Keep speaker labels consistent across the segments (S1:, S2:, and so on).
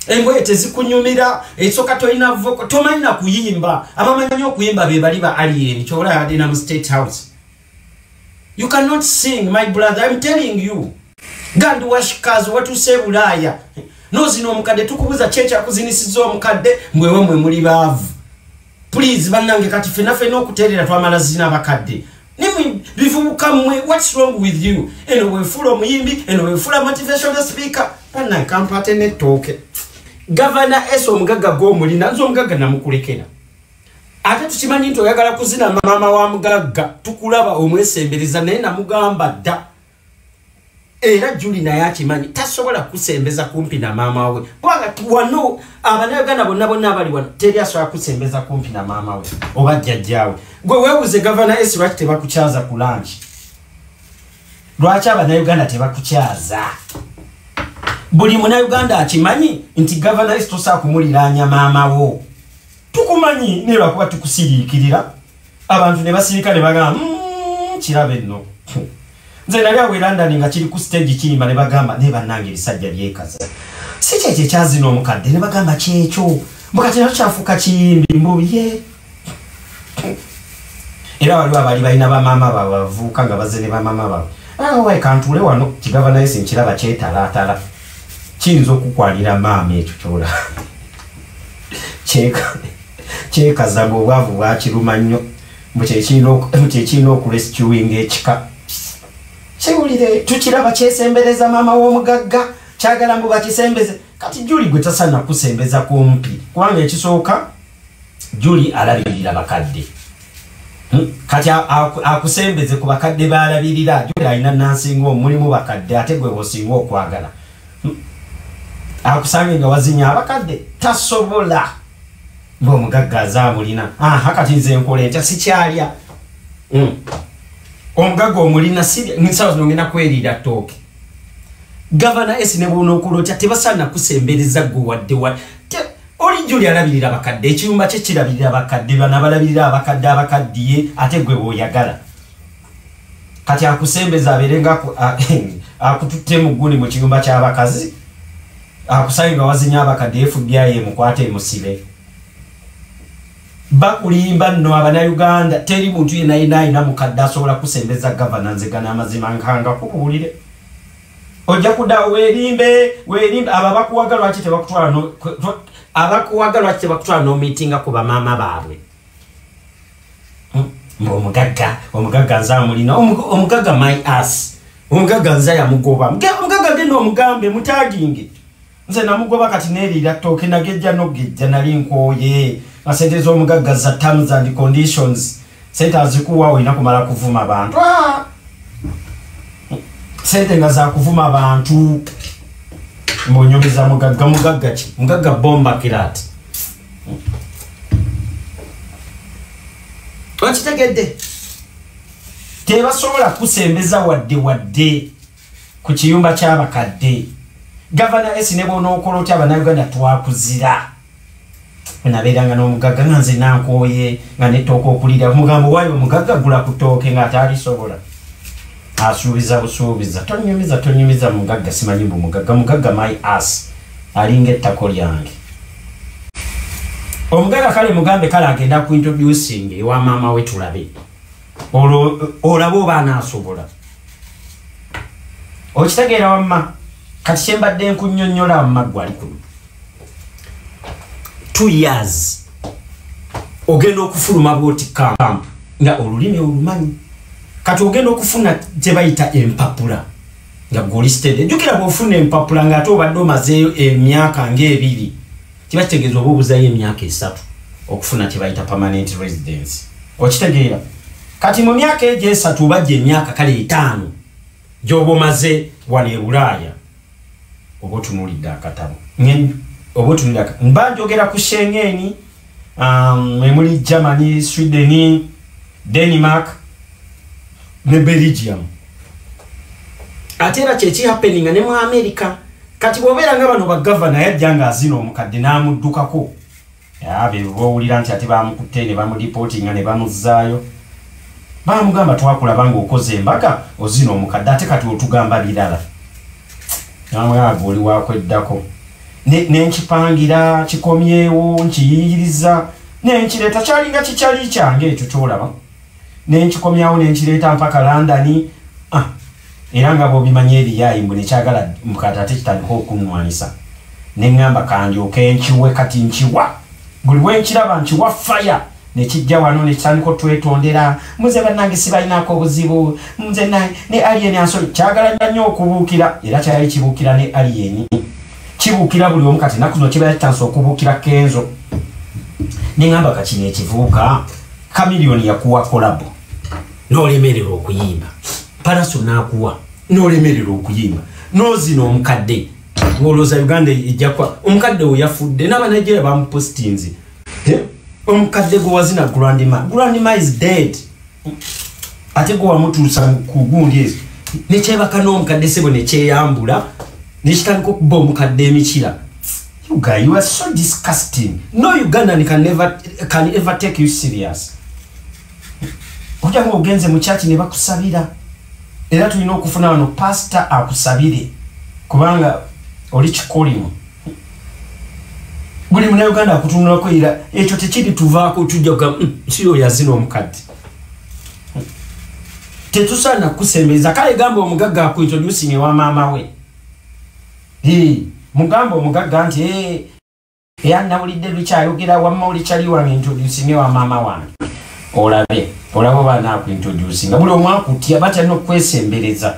S1: engoye tezikunyumira esoka toyina voko tomanyi kuyimba abamanyi okuyimba be bali ba alien chola yadina mu State House. You cannot sing, my brother, I'm telling you. Gandi washikazi watu se Bulaya nozino omukadde tukubuza checha akuzinisizo omukadde mwewe mwe muri bavu. Please banange kati fenafe n'okuterera twamala zina abakadde nimi bivubuka mwe. What's wrong with you? Eno wefula omuyimbi, eno wefula motivational speaker, banange kampate netooke. Governor eso omugaga gw'omulina nzo omugaga namukulekera ate tukimanyi nti oyagala kuzina mama wa mugaga tukulaba omwesembereza naye namugamba dda era Julie naye akimanyi tasobola kusembeza kumpi na mama we bwaga wano abanayagana bonna abali wano teri asobola kusembeza kumpi na mama we oba jjajjaawe. Gwe weebuze Governor eso lwaki tebakukyaza ku lunch? Lwaki abanayuganda tebakukyaza? Buli Munnayuganda akimanyi nti Governor eso tosobola kumuliraanya maama wo. Tukumanyi ne lwakuba tukusiriikirira abantu ne basirika ne bagamba kirabe nno. Nze nali awo London nga kiri ku stage kiyimba ne bagamba ne bannange ebisajja byekaza. Si kyekyo ekyazina omukadde ne bagamba kyekyo mbukati nakyo kyafuuka kiyimbi mbuye. Era waliwo abali balina bamaama baabwe bavuuka nga bazze ne bamaama baabwe. Awo kantuule wano kigavana yesi nkiraba kyetalaatala. Kiyinza okukwalira maama ekyo kyola. Kyekaza ng'obwavu bwakiruma nnyo mbu kyekirina okurescuing ekika. Kiwulire tukiraba kyesembereza maama w'omugagga kyagala mbu bakisembeze. Kati Julie gwe tasaana kusembeza kumpi kubanga ekisooka Julie alabirira bakadde. Kati akusembeze ku bakadde balabirira Julie alina nansinga omulimu bakadde ate gwe osinga okwagala. Akusange nga wazinya abakadde tasobola ng'omugagga azaamulina. Hakati nze nkola entya sikyalya. Omugagga omulina sirya nsawo zino ngenda kweriira ttooke. Governor esi ne bw'onookulotya tebasaana kusembereza gwe wadde oli Julie alabirira abakadde ekiyumba kye kirabirira abakadde bana balabirira abakaddiye ate gwe bw'oyagala. Kati akusembeza abeerenga akututte mu gguni mu kiyumba ky'abakazi akusange nga wazinya abakadde FBI emukwate emusibe. Bakulimba nno Abanayuganda teri muntu yenayina mukadde asobola kusembeza Governor nzegana amazima nkanga kubuulire. Ojja kudda weerimbe abo bakuwagala lwaki tebakutwala n'omiitinga ku bamaama baabwe. Omugagga nze amulina omugagga my ass. Omugagga nze yamugoba. Omugagga genda omugambe mutaginge. Nze namugoba kati neeriira ttooke nagejja n'ogejja nali nkooye. Sente z'omugagga za terms and conditions. Sente azikuwa olina kumala kuvuma abantu. Sente nga za kuvuma abantu. Mbonyogeza mugagga ki? Mugagga bomba kirati. Okitegedde? Tebasobola kusembeza wadde ku kiyumba ky'abakadde. Governor esi ne bw'onookola otya Abanayuganda twakuzira. Nabeeranga n'omugagga nga nze nankooye nga nettooka okulira mugambo waayo omugagga gula ku ttooke nga atalisobola. Asuubiza busuubiza. Tonyumiza mugagga simanyi mbu mugagga my ass alinga ettako lyange. Omugagga kale mugambe kale agenda ku introducing ewa maama we tulabe. Olaba oba anaasobola. Okitegeera wamma kati kyembadde nkunnyonnyola wamma gwali kuno. 2 years ogenda okufuluma bwoti camp nga olulimi olumanyi. Kati ogenda okufuna gye bayita empapula nga golisted. Jjukira bw'ofuna empapula ng'ate obadde omazeeyo emyaka ng'ebiri kiba kitegeeza oba obuzayo emyaka 3 okufuna kye bayita permanent residence. Okitegeera kati mu myaka egyo 3 obajja emyaka kale 5 gy'oba omaze wano e Bulaaya oba otunuulidde akatabo. Oba otunuulidde mba njogera ku Schengen, memuli Germany, Sweden, Denmark ne Belgium. Ate era kyeki happening ne mu America. Kati bw'obeera nga bano bagavana yajja ng'azina omukadde n'amuddukako. Be b'owulira nti ate bamukutte ne bamulipotinga ne bamuzzaayo. Bamugamba twakulaba ng'okoze embaga ozina omukadde ate kati otugamba birala. Namwaga oli wakweddako. nenkipangira kikomyewo nkiyiriza nenkireta kyalinga kikyali kyange ekyo kyolaba nenkikomyawo nenkireta mpaka London era nga bw'obimanyi ebiyayi mbwe nekyagala mukata ate kitandika okunwanisa neŋŋamba kandyoke nkiwe kati nkiwa buli bwenkiraba nkiwa faya nekijja wano nekitandika otwetondera muze bannange sibalinaako obuzibu nze ne alien ansoli kyagala nnyo okubuukira era kyali kibuukira ne alien kibuukira buli omu kati naku zino kiba kitansa okubuukira Kenzo neŋŋamba kakino ekivuuka Chameleone yakuwa kolabo n'olemerera okuyimba Paraso nakuwa n'olemerera okuyimba n'ozina omukadde ng'olowooza Uganda ejjakwa omukadde we yafudde n'Abanigeria bamupostinze omukadde gwe wazina Grandma is dead ate gwe wamutuusa ku gundi ezo nekyebaka n'omukadde sebo nekyeyambula nekitandika okuba omukadde emikira. You guys, you are so disgusting. No Ugandan can ever take you serious. Ojja ngo ogenze mu church ne bakusabira era tulina okufuna wano pastor akusabire kubanga oli kikolimu buli muna Uganda akutunulako era ekyo tekiri tuvaako tujja ga siyo yazina omukadde tetusaana kusembeza kale gamba omugagga akuintroducing wa mama we mugamba omugagga nti nawulidde lukyayogera wamma oli kyali wange introducing wa mama wange olabo baana akuintroducing buli omu akutya batya n'okwesembereza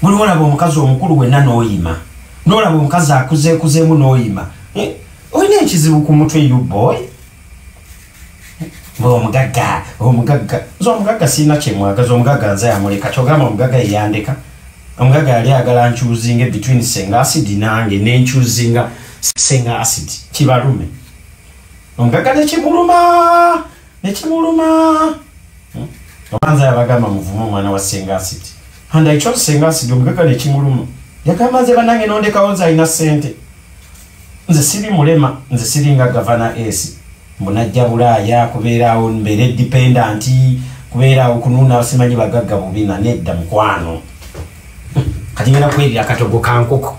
S1: buli olaba omukazi omukulu wenna n'oyima n'olaba omukazi akuzeekuzeemu n'oyima olina ekizibu ku mutwe you boy omugagga siina kyemwagaza omugagga nze yamuleka kyogamba omugagga yeyandeka omugagga yali agala nkyuzinga between Senga Acid nange nenkyuzinga Senga Acid kibalume omugagga nekimuluma obanza yabagamba muvumu omwana wa Senga Acid and I chose Senga Acid omugagga nekimuluma yagamba nze banange nondekawo nze alina ssente nze siri mulema nze siringa Gavana S mbunajja Bulaaya kubeerawo mbeere dependent kubeerawo kunuuna abasimanyi bagagga bubina nedda mukwano kati ngenda kwerira akatogo kankoko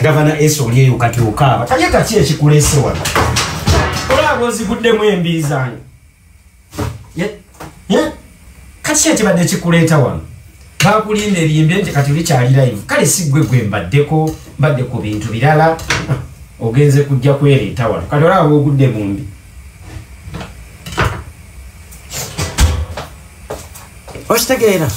S1: Gavana S oli eyo kati okaaba kali kaki ekikulese wano olaba oziguddemu embi zange kati ekibadde kikuleeta wano bakulinda erimbe nti kati olikyali live kale siggwe mbaddeko mbadde ku bintu birala ogenze kujja kwereeta wano kati olaba ogudde mu mbi okitegeera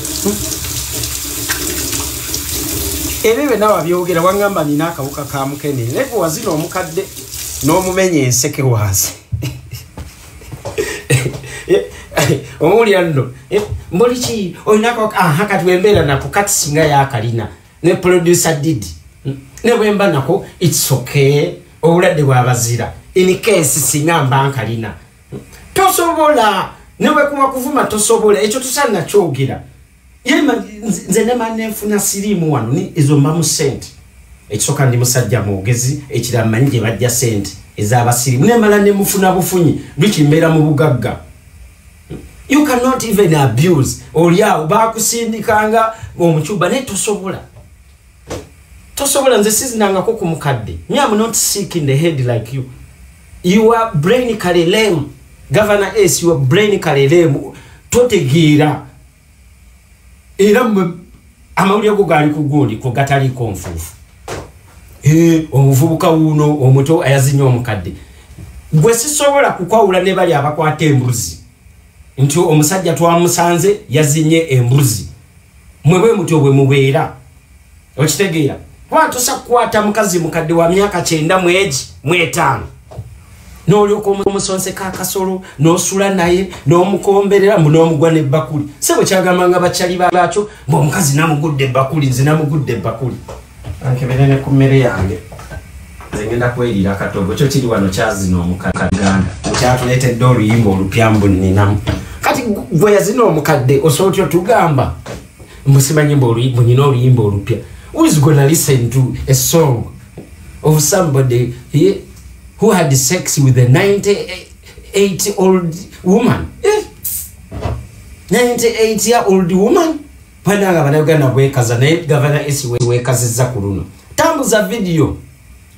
S1: ebyo nawe byogera wangamba nina akawuka ka mukenene naye wazina omukadde n'omumenya enseke wansi omulya nno mbuliki olinako kati wembeera nako kati singa yakalina ne producer did ne bwemba nako it's okay obulwadde bwabazira in case singa mba nkalina tosobola newe kuma kuvuma tosobola ekyo tusanna kyogera nze nemane nfuna sirimu wano ni ezo mamu sente ekisoka ndi musajja mwogezi ekiramanyi gye bajja sente ez'abasirimu nemala nemufuna bufunyi lukimbeera mu bugagga. You cannot even abuse oliawo bakusindikanga omucuba naye tosobola nze sizinangako ku mukadde. Me am not sick in the head like you. You are brain lame. Governor S, you are brain lame. Totegeera era amawulire go gali ku gundi ko gatali konfufu omuvubuka wuno omuto ayazinya omukadde gwe sisobola kukwawula ne bali abakwata embuzi nti omusajja twamusanze yazinye embuzi mwebwe muto bwe mubeera okitegeera kwatosa kukwata mukazi mukadde wa myaka 9 mwezi 5 n'olyoka omusonse kakasolo n'osula naye n'omukomberera n'omugwa n'ebbakuli sebo kyagamanga bakyali baakyo ng'omukazi namugudde ebbakuli nze namugudde ebbakuli ankebere ne ku mmere yange nze ngenda kweriira akatogo kyo kiri wano kyazina omukaganda kyatuleetedde oluyimba olupya mbuninamu kati gwe yazina omukadde osobola otyo tugamba musimanyi mbu nyina oluyimba olupya who is gonna listen to a song of somebody who had sex with a 98-old woman. 98-year-old woman? Pananga banayogana bwekaza naye Governor S wekazizza ku luno. Tambuza video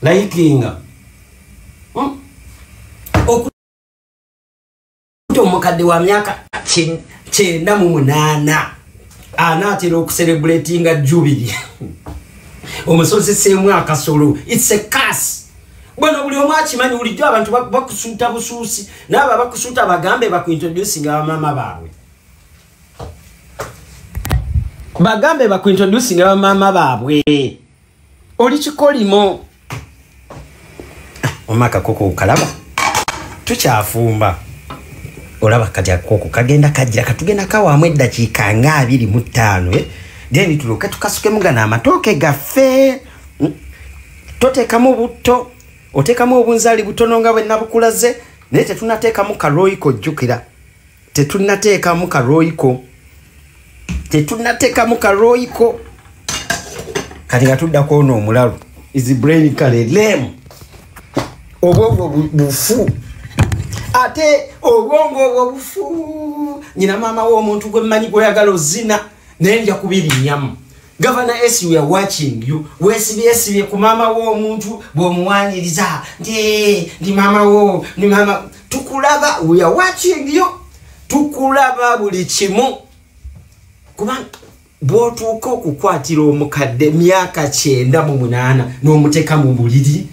S1: likinga. Omukadde wa myaka 98 anaatera okucelebratinga Jubilee. Omusozi semu akasolo. It's a curse. Bwana buli omu akimanyi bulijjo abantu bakusuuta busuusi n'abo bakusuuta bagambe bakuintroducing abamama baabwe. Bagambe bakuintroducing abamama baabwe. Oli kikolimo. Omaka koko kalaba. Tukyafumba. Olaba kati akoko kagenda kajja katugenda kawamu eddakiika nga 25 then tuloke tukasuke mugana amatoke gaffe totekamu butto otekamu obunzali butono nga bwe nabukulaze naye tetunateekamu karoyiko jjukira tetunateekamu karoyiko kati nga tuddako ono omulalu is brain kalelemu obwongo bufu ate obwongo obufu nyina mama w'omuntu gwe mmanyi gweyagala ozina naye nja kubirinyamu. Governor S, we are watching you. Wesibye ku mama w'omuntu bw'omuwaniriza ndi mama wo ni mama tukulaba. We are watching you. Tukulaba buli kimu kuba bw'otuuka okukwatira omukadde myaka 98 n'omuteeka mu buliri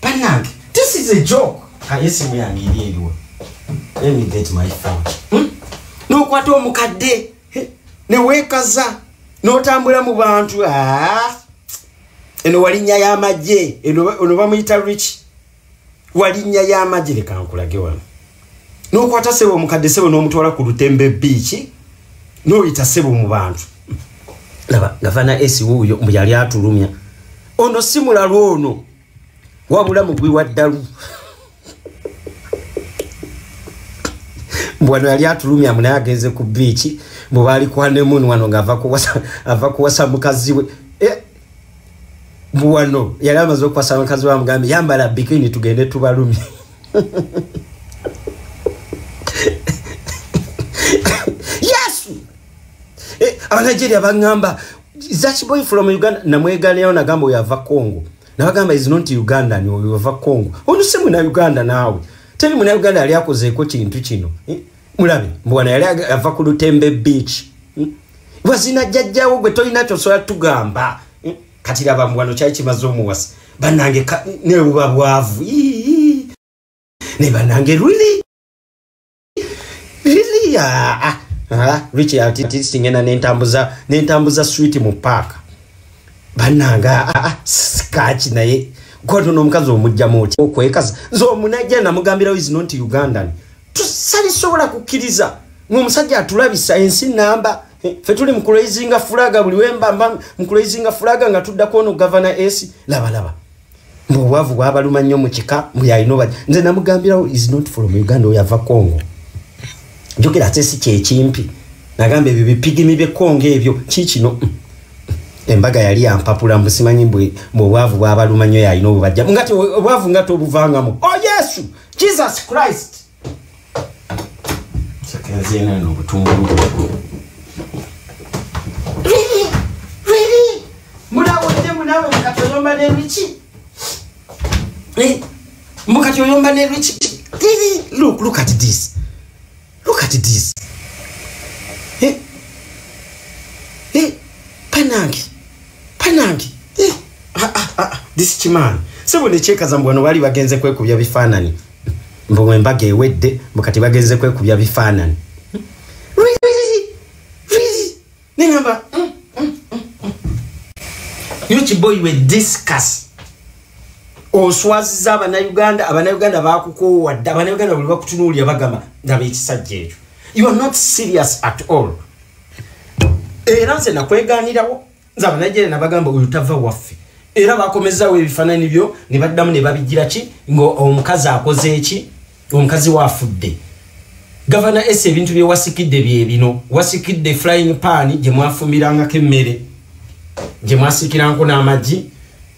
S1: bannange. This is a joke. Kayesimu yange iriwo. Let me get my phone. No kwata omukadde ne wekaza n'otambula mu bantu eno walinnya y'amagye eno bamuyita Rich walinnya y'amagye leka nkulage wano n'okwata sebo omukadde sebo n'omutwala ku Lutembe Beach n'oyita sebo mu bantu. Laba Governor S wuyo mbu yali atulumya ono simula lwono wabula mugwi wa ddalu. Mbwano yali atulumya munaye agenze ku beach mbu bali kwa nemunu wano nga ava kuwasa mukazi we. Mbwano yali amaze okuwasa mukazi wa mugambi yambala bikini tugende tubalumye. Yes! Abanigeria bangamba is that boy from Uganda namwegaleo nagamba yava Congo. Nabagamba is not Uganda ni yava Congo. Ono semu na Uganda nawe. Teli muna Uganda ali akozeeko kintu kino. Mulabe mbwana yali ava ku Lutembe Beach. Wazina jjajjawo gwe tolinacho soya tugamba. Kati laba mbwano kyali kimaze omuwasa. Bannange ne bubabwavu. Ne bannange really Rich artist ngena nentambuza sweet mu park. Bannanga sketch naye Koto no mkazi omujja moti okwekaza zo munajja namugambira is not Ugandan tusali sobola kukiriza ngomusajja atulabisa ensi namba fetuli mkuleizinga fulaga buli wemba mkuleizinga fulaga nga tudda kono Governor S laba mbuwavu bwabaluma nnyo mu kika mbuyayino nze namugambira is not from Uganda oyava Congo jukira tesi kyekimpi nagambe bibipigimi bye Congo ebyo kikino embaga yali yampapula mbusimanyi bwavu bwabaluma nnyo yalina obubajja ngati obwavu ngati obuvangamu. Oh yes, Jesus Christ. Sakazena no butungulu. Really? Munawe mukatoyomba ne Richi. Mukatoyomba ne Richi. Really? Look at this. Look at this. Panangi. This chiman. Sebo ne cheka za mbwano wali bagenze kwekubya bifanani. Mbongo embage ewedde mukati bagenze kwekubya bifanani. Really? Nenamba. Yuchi boy we discuss. Oswazi za abana Uganda bakuko wadda abana Uganda buli bakutunulya bagama ndabe ekisajja ekyo. You are not serious at all. Era nze nakweganirawo nzaba najere nabagamba uyutava waffe era bakomeza we bifanani byo ne baddamu ne babigira ki ngo omukazi akoze eki omukazi wafudde. Governor S ebintu bye wasikidde bye bino wasikidde flying pan je mwafumiranga kemmere je mwasikiranko n'amagi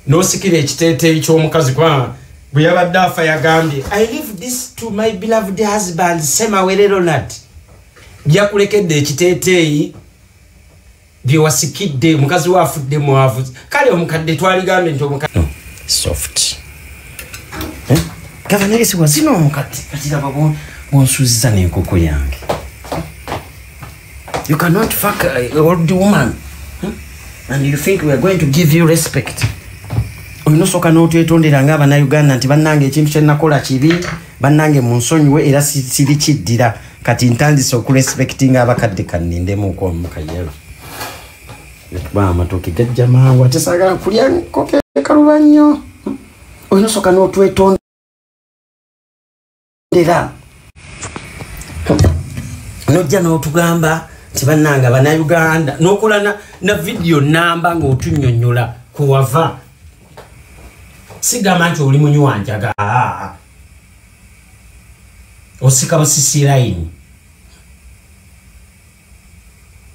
S1: no sikire ekitete eky'omukazi kwa bwe yabadde afa yagambye I leave this to my beloved husband Sema Were Ronald yakulekedde ekitete bye wasikidde mukazi wafudde mwavu kale omukadde twaligambe nti omukadde soft Governor si wazino omukadde katira babo bonsuziza n'enkoko yange. You cannot fuck an old woman and you think we are going to give you respect. Oyinosoka n'otwetondera ng'Abannayuganda nti bannange ekintu kye nakola kibi bannange munsonyiwe era siri kiddira kati ntandise okurespectinga abakadde kannindemu omukayero. Ba amatoke gajja mangu ate saagala kulya nkoko ekaluba nnyo. Oyinosoka n'otwetondera nojja n'otugamba nti bannange Abannayuganda n'okola na video namba ng'otunnyonnyola kuwava. Sigamba nti oli munywanjaga osika busisi line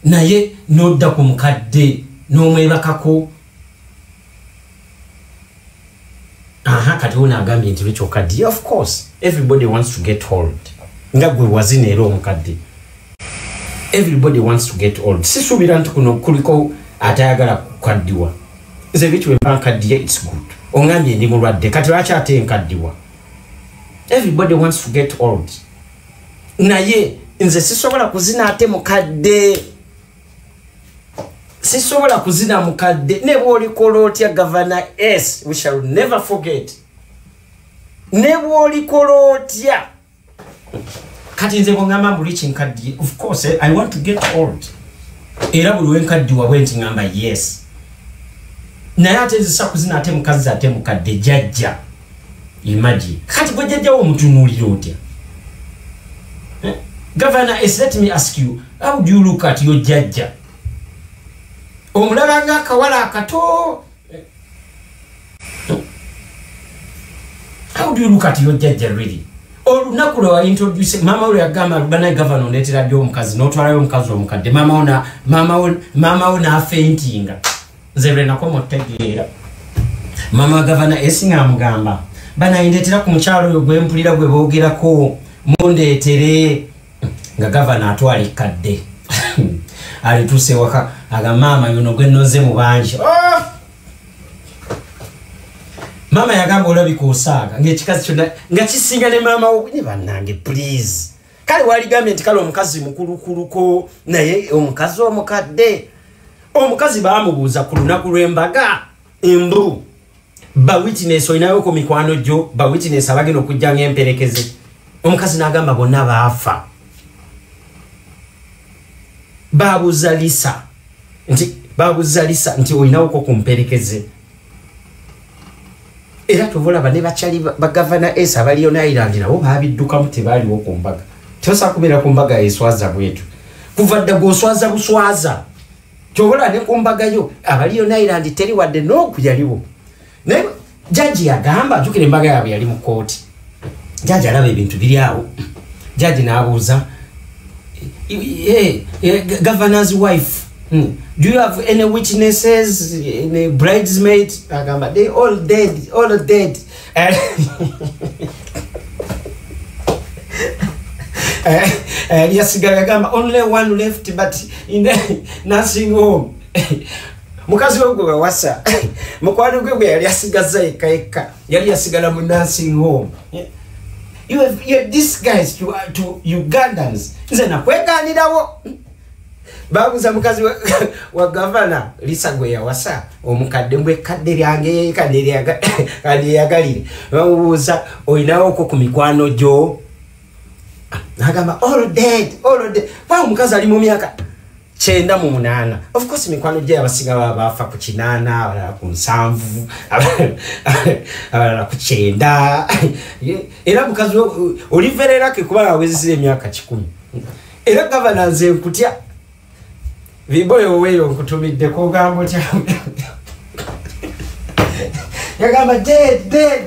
S1: naye nodda ku mukadde n'omwebakako. Kati una agambye nti lwekyo okadde. Of course everybody wants to get old nga gwe wazina era omukadde. Everybody wants to get old. Sisuubira nti kuno kuliko atayagala kukaddiwa. Nze bitwe bankaddiye it's good. Ongambye ndi mulwadde kati lwaki ate nkaddiwa. Everybody wants to get old. Naye nze sisobola kuzina ate mukadde. Sisobola kuzina mukadde ne bw'olikola otya Governor S. We shall never forget. Ne bw'olikola otya. Kati nze bw'ongamba buli kinkaddiye. Of course I want to get old. Era buli wenkaddiwa bwe nti ngamba yes. Naye ate nzisa kuzina ate mukazi ate mukadde jajja. Imagine. Kati bwe jajja omutunuulira otya. Governor S, let me ask you, how do you look at your jajja? Omulaba nga akawala akato. How do you look at your jajja really? Olunaku lwe wa introduce mama we agamba Bannange Governor onetera ddyo omukazi n'otwalayo omukazi omukadde mama ona afentinga. Nze bwe nako mutegeera. Mama Governor S ng'amugamba bana indetera ku mukyalo oyo gwe mpulira gwe boogerako mundeetere nga Governor atwala ekkadde. Alituuse waka aga mama yuno gwe nnoze mu bangi. Mama yagamba olabika osaaga ng'ekikazi kyonna nga kisinga ne mama we bannange please. Kale waligambye nti kale omukazi mukulukuluko naye omukazi omukadde. Omukazi baamubuuza ku lunaku lw'embaga embu ba witness oyinayo ku mikwano gyo ba witness abagenda okujja ng'emperekeze. Omukazi n'agamba bonna baafa. Babuuza Lisa nti oyinawo ko ku mperekeze. Era tubulaba ne bakyali ba Governor S abaliyo ne Ireland nabo baabiddukamu tebaaliwo ku mbaga. Tosobola kubeera ku mbaga eswaza bwetu. Kuva dda gw'oswaza buswaza. Tubula ne ku mbaga yo abaliyo ne Ireland teri wadde n'okuyaliwo. Naye jaji yagamba ajukira embaga yaabwe yali mu kooti. Jaji alaba ebintu biri awo. Jaji n'abuuza Governor's wife, do you have any witnesses, any bridesmaids? Agamba, they all dead. Yes, Gagamba, only one left, but in the nursing home. Mukazi wangu wasa. Mukwano gwe yali asigaza eka. Yali asigala mu nursing home. You have these guys to Ugandans. Nze nakweganirawo. Babuuza mukazi wa Governor Lisa gwe yawasa omukadde mbwe kadde lyange kadde yagalire. Babuuza oyinawo ko ku mikwano gyo. Agamba all dead. Wa mukazi ali mu myaka 98. Of course mikwano gye abasinga bafa ku 8 abalala ku 7 abalala ku 9. Era mukazi Oliverera ke kuba awezesire emyaka 10. Era Governor nze nkutya viboyo weyo nkutumidde ko gambo kya yagamba dead.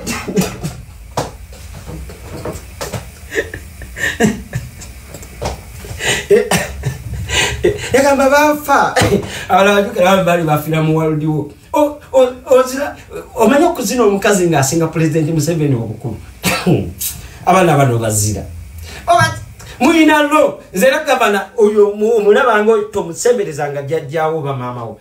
S1: Yagamba bafa abala bali bafira mu world war. Ozira omanya okuzina omukazi nga asinga President Museveni obukulu. Abana bano bazira. Muina lo nzera gavana oyo mulaba ngo tomusemberezanga jjajjawo ba mamawo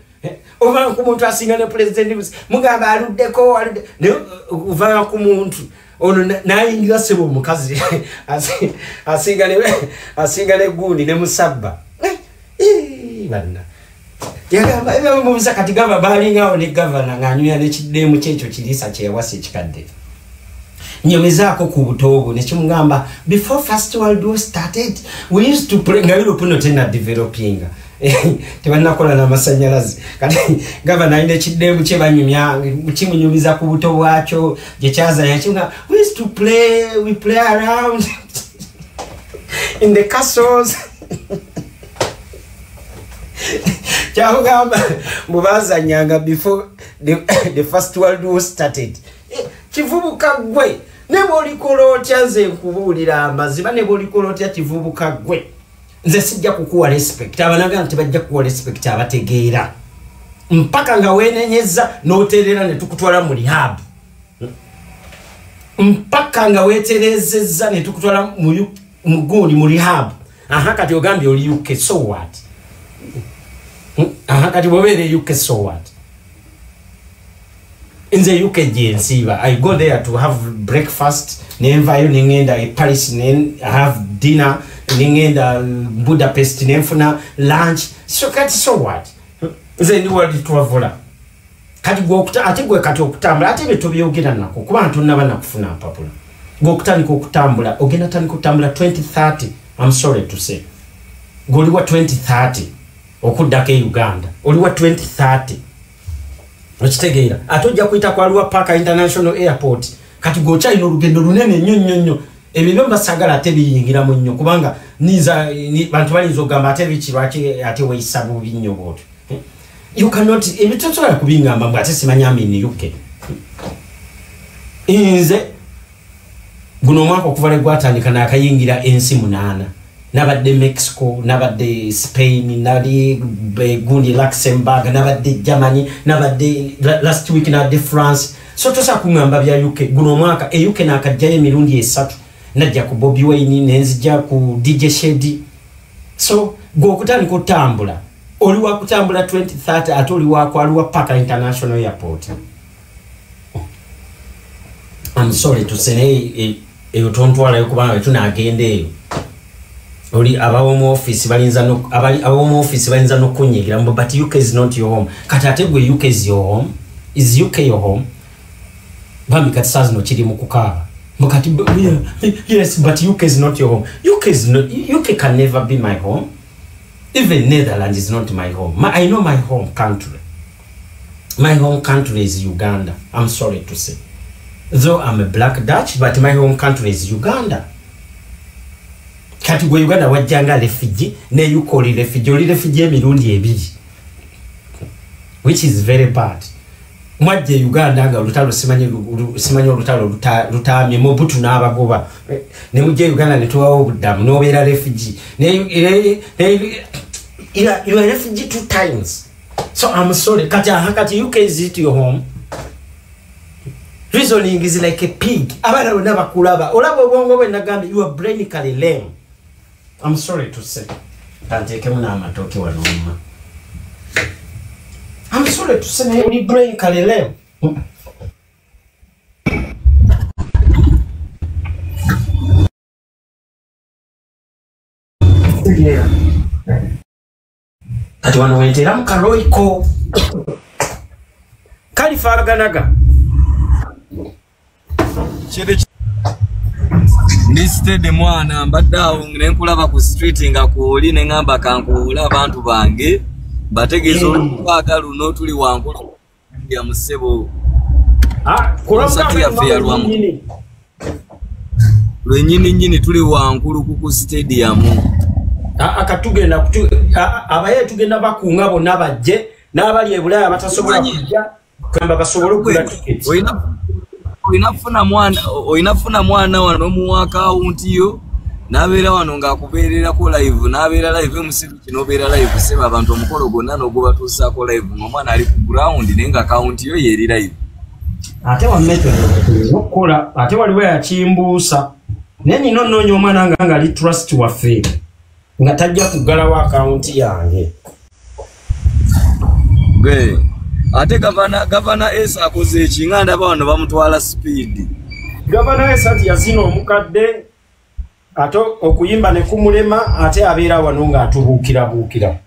S1: ova ku muntu asinga ne president mugamba aluddeko ne uva ku muntu ono nayingira sebo mukazi asinga ne gundi ne musabba bana yagamba ebe mubuza kati gava balingawo ne gavana nganyuya ne kidemu kyekyo kilisa kyewasi kikadde nyomezako ku butobo ne kimugamba before first world war started we used to pray ngabiro puno tena developing tebanakola na masanyalazi kati gavana ine kidemu kye banyumya kimunyumiza ku butobo bwacho je kyaza yakimga we used to play we play around in the castles Chagamba mubaza nyanga before the first world war started kivubuka gwe nebo likolotya nze nkubulira amaziba nebo likolotya kivubuka gwe nze sijja kukuwa respect abanaga nti bajja kuwa respect abategeera mpaka nga wenenyeza noterera ne tukutwala mu rehab mpaka nga weterezeza ne tukutwala mu gundi mu rehab aha kati ogambye oli UK so what aha kati bobere UK so what in the UK GNC I go there to have breakfast nenvayo ningenda e Paris nen have dinner ningenda Budapest nenfuna lunch so kati so what nze ndi wali traveler kati gokuta ate gwe kati okutambula ate beto byogera nako kuba ntonna bana kufuna papula gokutani ko kutambula ogenda tani kutambula 2030 I'm sorry to say goliwa 2030 okudda ke Uganda oliwa 2030 okitegeera atojja kuita kwa Luwa Park International Airport kati gocha ino lugendo lunene nnyo ebyo mbasagala ate biyingira mu nnyo kubanga niza bantu bali nzogamba ate bichirwaki ate weisabu binnyo boto you cannot ebitotola kubingamba mbwa ate simanyami ni UK inze guno mwaka okuvale gwatandika nakayingira ensi 8 nabadde Mexico nabadde Spain nali gundi Luxembourg nabadde Germany nabadde last week nabadde France so tosa kungamba bya UK guno mwaka UK nakajjaye mirundi 3 najja ku Bobby Wine nenzija ku DJ Shady so go kutani kutambula oli wa kutambula 2030 atoli wa kwa Luwa Park International Airport I'm sorry to say utontwala yokubanga tunagende oli abawo office balinza no abawo office balinza no kunyigira but UK is not your home katate gwe UK is your home is UK your home bami katsazi no chiri mukukaba mukati yes but UK is not your home UK can never be my home even Netherlands is not my home I know my home country is Uganda I'm sorry to say though I'm a black Dutch but my home country is Uganda kati gwe Uganda wajjanga refugee ne yukoli refugee emirundi 2 which is very bad mwajje Uganda nga olutalo simanyi olutalo lutamye Mobutu n'abagoba ne mujje Uganda ne tuwawo obuddamu n'obeera refugee you are refugee 2 times so I'm sorry kati UK is it your home reasoning is like a pig abana bonna bakulaba olaba obwongo bwe nagambe you are brainically lame I'm sorry to say tanteke muna amatoke wanoma I'm sorry to say you need brainically lame yeah ati wano wentera mukaroiko kalifaraganaga
S2: Niste mwana mbaddawo nkulaba ku street nga kuoli ne ngamba kankuula abantu bange bategeeza olwaga luno tuli wankulu ya musebo lwenyini tuli wankulu ku stadium
S1: akatugenda abaye tugenda bakunga bonna bajje n'abali ebulaya batasobola kujja kamba basobola okugula tickets oinafuna mwana wano mu account yo nabeera wano ng'akubeerera ko live nabeera live musiru kino beera live seba abantu omukolo gonna n'ogubatuusa ko live mwana ali ku ground nenga account yo yeri live ate wa method okukola ate waliwo yakimbuusa Neni nonyo omwana nga ali trust waffe nga tajja kuggalawo account yange.
S2: Gwe ate gavana Esa akoze ekinganda bano bamutwala speed.
S1: Gavana Esa yazina omukadde ate okuyimba ne kumulema ate abeera wano nga atubuukira.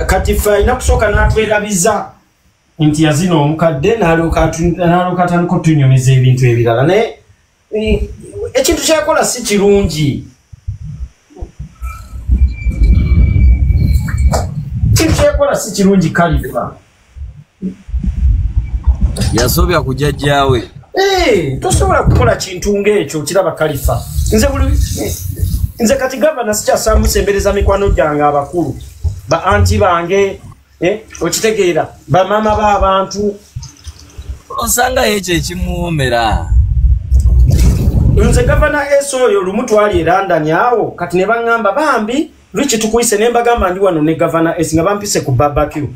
S1: Kati fayina kusooka n'atwerabiza nti yazina omukadde n'alooka atandika otunyumiza ebintu ebirala naye ekintu kyakola si kirungi. Kalifa
S2: yasobya kujjajjaawe.
S1: Tosobola kukola kintu ng'ekyo kiraba Kalifa. Nze kati gavana sikyasambusa embereza mikwano gyange abakulu ba anti bange okitegeera bamama b'abantu
S2: osanga ekyo ekimuwoomera.
S1: Nze gavana Esa oyo lumu twali e London awo kati ne baŋŋamba bambi lwiki tukuyise ne mbagamba ndi wano ne gavana Esa nga bampise ku barbecue.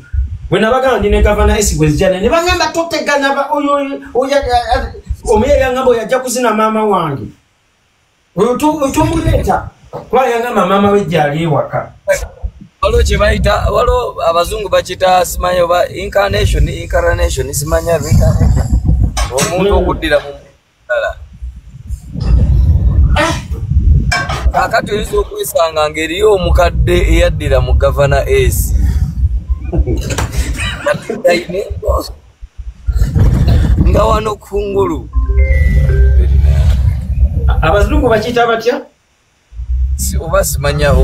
S1: Bwe nabagamba ndi ne gavana Esa bwe zijjana ne baŋŋamba totegana omuye yaŋŋamba oyo ajja kuzina maama wange. Oyo tumuleeta kuba yaŋŋamba maama we gyali ewaka.
S2: Walo chibaita walo abazungu bachita simanya ba incarnation simanya reincarnation. Omuntu okudira mu dala. Kakati oyinza okwisanga ngeriyo omukadde eyaddira mu gavana Esa. Nga wano kungulu.
S1: Abazungu bachita batya?
S2: Oba simanya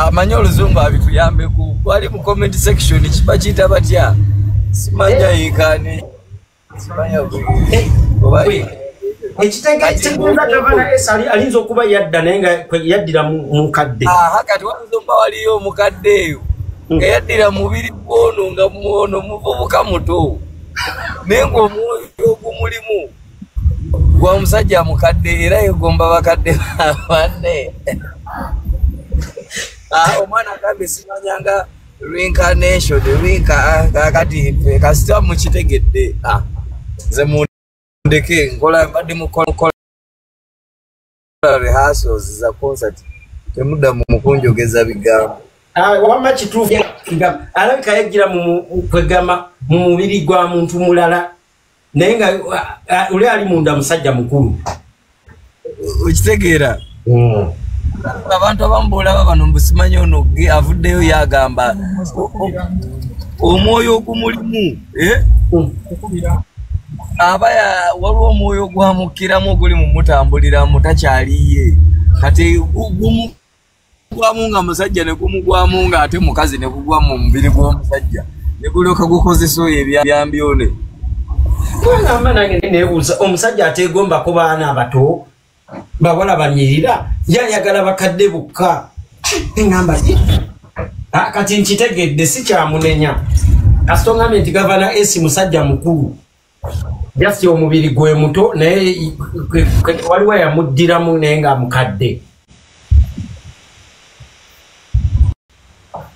S2: amanya oluzungu abituyambeku. Wali mu comment section kibachita batya? Simanya yikane. Simanya oba ekitegeeza gavana Esa alinza okuba yadda naye nga yaddira mu kadde. Kati wazomba waliyo omukadde eyo nga yaddira mubiri gwono nga muwono muvubuka muto naye ng'omwoyo ogumulimu gwa musajja mukadde era yegomba bakadde banne. Omwana agambe simanyanga reincarnation kati kasita mukitegedde nze mundeke nkola mbadde mukola rehearsals za concert temudda mu mukunjogeza bigambo.
S1: Wama kituufu alabika yajjira kwegama mu mubiri gwa muntu mulala naye nga uli ali munda musajja mukulu.
S2: Okitegeera abantu abambuulaba bano mbusimanyi ono avuddeyo yagamba omwoyo ogumulimu aba waliwo omwoyo gwamukiramu oguli mumutambuliramu takyaliye kati gwamu nga musajja ne gumugwamu nga ate mukazi ne gugwa mu mubiri gw'omusajja ne gulyoka gukozesa oyo ebyambyone.
S1: Ngamba nange neebuuza omusajja ateegombako baana abato bawala banyirira yayagala bakadde bukka. Ngamba kati nkitegedde si kyamunenya kasita ngambe nti gavana Esa musajja mukulu jasi omubiri gwe muto naye waliwo yamuddiramu naye nga mukadde.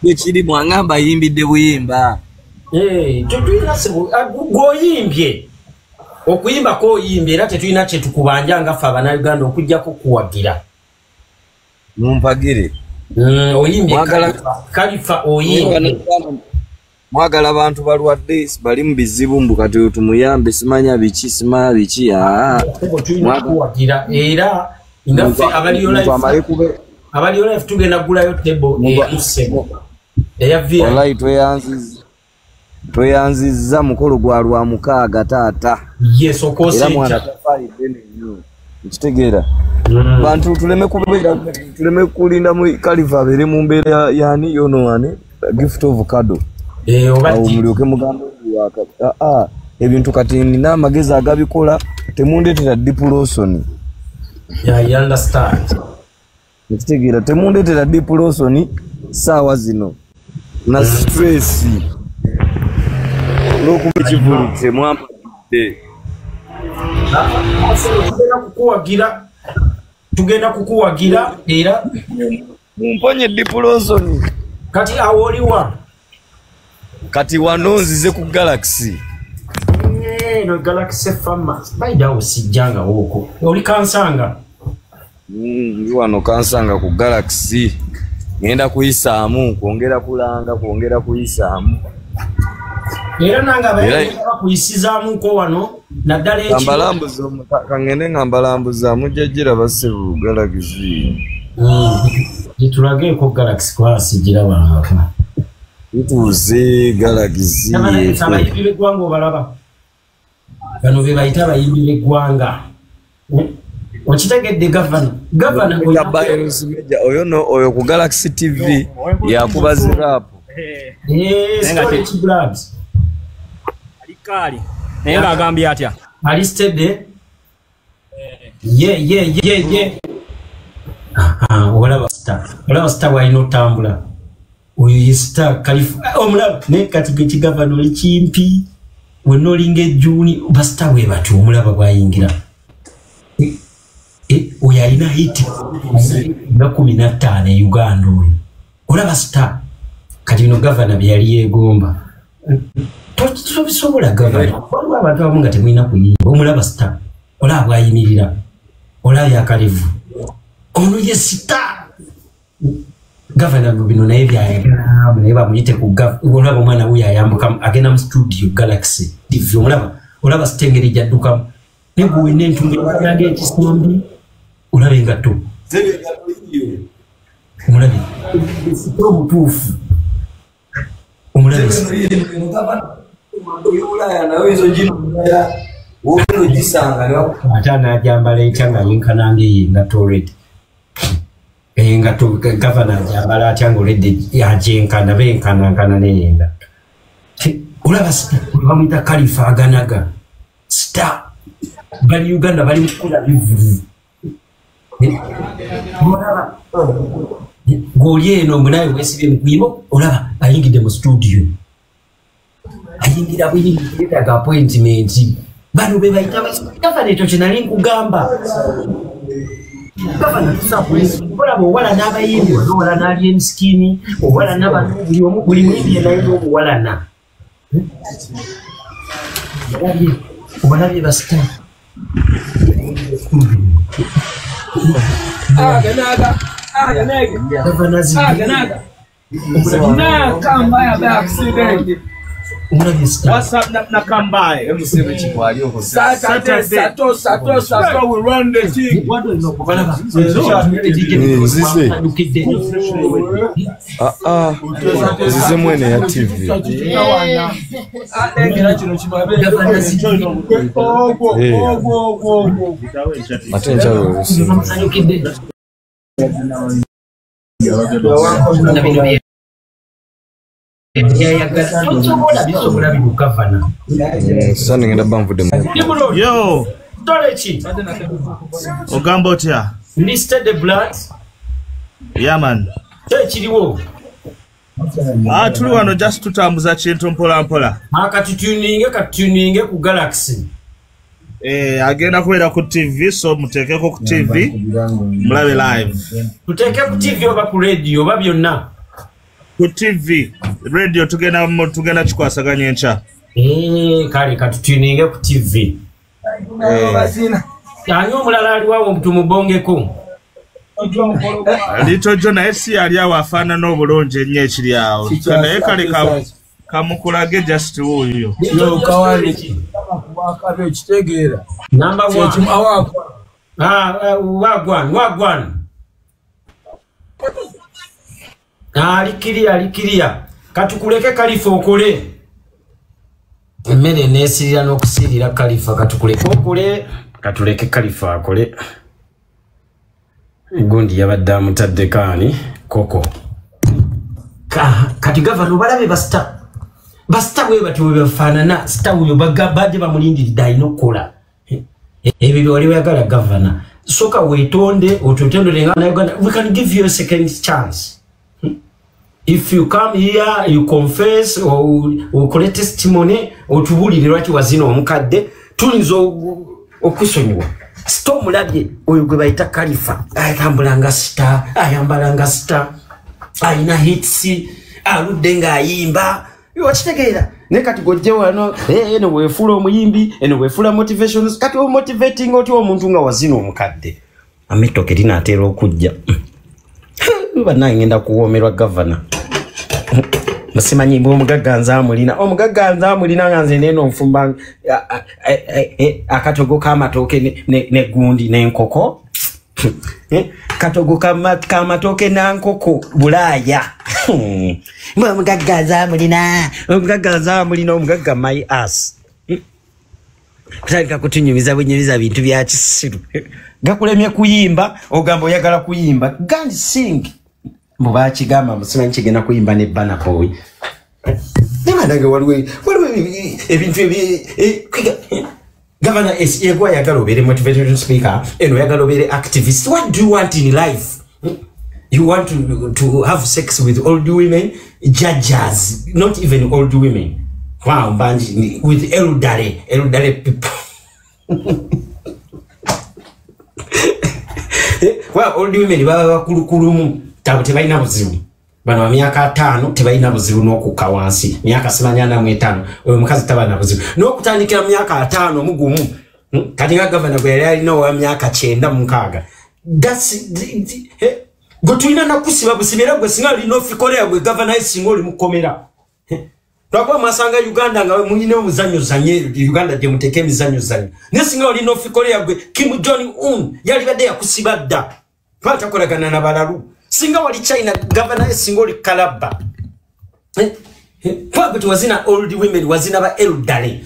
S2: Ekiri mwangamba yimbidde buyimba.
S1: Tetulina gwoyimbye okuyimba ko oyimbye era tetulina kyetukubanja nga ffe Abannayuganda okujjako kuwagira.
S2: Mumpagire.
S1: Oyimbye Kalifa oyimbye.
S2: Mwagala abantu balwadde bali mu bizibu mbu kati tumuyambe simanya biki simanya biki.
S1: Tulina kuwagira era nga ffe abali life tugenda gulayo table emusebo.
S2: Olai tweyanzizza mukolo gwa lwa mukaaga taata.
S1: Yes okose
S2: era mwana tafali dene nnyo ekitegeera bantu tuleme kulinda mu Kalifa abeere mu mbeera yani yonowane gift of kado omulyoke mugambo waka ebintu kati nina amagezi agabikola temundeetera dipulosoni.
S1: You understand?
S2: Ekitegeera temundeetera dipulosoni saawa zino na stress olw'okuba ekivulu mwambadde.
S1: Tugenda kukuwagira era
S2: mumponye dipulosoni.
S1: Kati awoliwa
S2: kati wano nzize ku Galaxy.
S1: No Galaxy Farmers. Baida osijjanga woko. Oli kansanga.
S2: Wano kansanga ku Galaxy. Ngenda kuyisaamu, kwongera kulanga, kwongera kuyisaamu.
S1: Era nanga baye kuyisizaamu ko wano naddala ekyo.
S2: Ambalambuzo kangene ngambalambuza mujjira basebu Galaxy.
S1: Gitulage ko Galaxy kwa sigira banga.
S2: Ituze Galaxy.
S1: Sama yibire gwango balaba. Bano be bayita bayibire gwanga. Wachitegedde governor oyo ku Galaxy TV yakubazi rap storage blabs
S3: alikali nenga agambye atya
S1: alistede yeah wala star wa ino tambula oyo yista California omulaba ne kati governor lichimpi weno linge juni basta we batu omulaba bwayingira oya ina hiti na 15 Uganda oyo olaba star kati no governor byali yegomba tobisobola governor waliwo abantu abamu nga temwina kuyimba omulaba star olaba ayimirira olaba yakalivu ono ye star governor bino naye byayagala naye bamuyite ku olaba omwana we yayambuka agenda mu studio Galaxy TV olaba sitengeri jaddukamu neguwe n'entungo yange ekisambi ulabe ngato omulabe sitro mutuufu omulabe ate anaajambala etya nga yenkananga eyengato olwedde engato gavana ajambala atya nga olwedde yajenkana benkanankana neyengato olaba bamwita Kalifa aganaga star bali Uganda bali mukula bivuvu goli eno munayo wesibe mkwimo olaba ayingide mu studio ayingira bwini ga appointment bano be bayita gavana eto kinali nkugamba gavana tusapulisi olaba owala n'abayimbi owala n'ali emiskini owala n'abantu buli mwimbi naye n'obuwalana obulabye basita
S3: Ganaga. Kambaya by accident. What's up na Kambaya? Sato we run the thing. What do you know?
S2: Zize mwene ya TV. Matenja wewe. Sasa ngenda bamvude.
S1: Yo, Tolechi.
S3: Ogambo tia.
S1: Listed the blood.
S3: Yeah man.
S1: Chiriwo.
S3: Tuli wano just tutambuza kintu mpola.
S1: Katutuninge ku Galaxy.
S3: Agenda kubeera ku TV so muteekeko ku TV mulabe live.
S1: Tuteeke ku TV oba ku radio oba byonna.
S3: Ku TV radio tugenda kikwasaganya enkya.
S1: Kale katutuninge ku TV. Ani omulala aliwawo tumubongeko.
S3: Lito Jona esi yali awo afaanana obulungi ennyo ekiri awo. Naye kale kamukulage just wuuyo.
S4: Yo kawali wakabe ekitegeera.
S1: Number 1. Wagwan. Alikiria. Katukuleke Kalifa okole. Emmere neesirira n'okusirira Kalifa katukuleke okole. Katuleke Kalifa akole. Gundi yabadde amutadde kaani koko. Kati gavana balabe basta we batu befaanana sita uyo baje bamulindiridde alina okukola. Ebyo byali oyagala gavana. Soka weetonde ototondole nga Uganda. We can give you a second chance. If you come here, you confess or collect testimony or tubulire lwaki wazina omukadde tuyinza okusonyiwa. Storm labye oyo gwe bayita Kalifa ayambulanga star ayina hits aludde nga ayimba wakitegeera ne kati gojje wano eno weefula omuyimbi eno weefula motivations kati motivating oti omuntu nga wazina omukadde Ametoke dina atera okujja. Bana ngenda kuwomerwa governor. Musimanyi mbo omugagganza amulina nganze neno nfumba akatogo kamatoke ne gundi n'enkoko. Katogo kamatoke na nkoko bulaya. Mbo omugagganza amulina omugagga my ass. Kutandika kutunyumiza bunyumiza bintu bya kisiru. Gakulemye kuyimba ogamba oyagala kuyimba gandi sing mbuba kigamba musimanyi kigenda kuyimba ne Burna Boy. Nemanage waliwo ebintu Governor S yegwa yagala obere motivational speaker eno yagala obere activist. What do you want in life? You want to have sex with old women, judges, not even old women. Wow, banji with elderly people. Well, old women baba kulukulumu tabu tebalina buzibu. Bano wa miaka 5 tebalina buzibu n'okukka wansi. Miaka 85 oyo mukazi tabana buzibu. N'okutandikira miaka 5 mugumu. Kati nga governor gwe yali no wa miaka 9 That's gotulina nakusiba busibera gwe singa lino fikolea gwe governor isingo oli mukomera. Twakwa masanga Uganda nga munyine omuzanyo zanye Uganda je muteke mizanyo zanye. Nesinga oli no fikolea gwe Kim Jong Un yali bade yakusiba dda. Pata kolagana na balalu. Singa wali China governor isingo oli kalaba. Pabut wazina old women wazina ba elderly.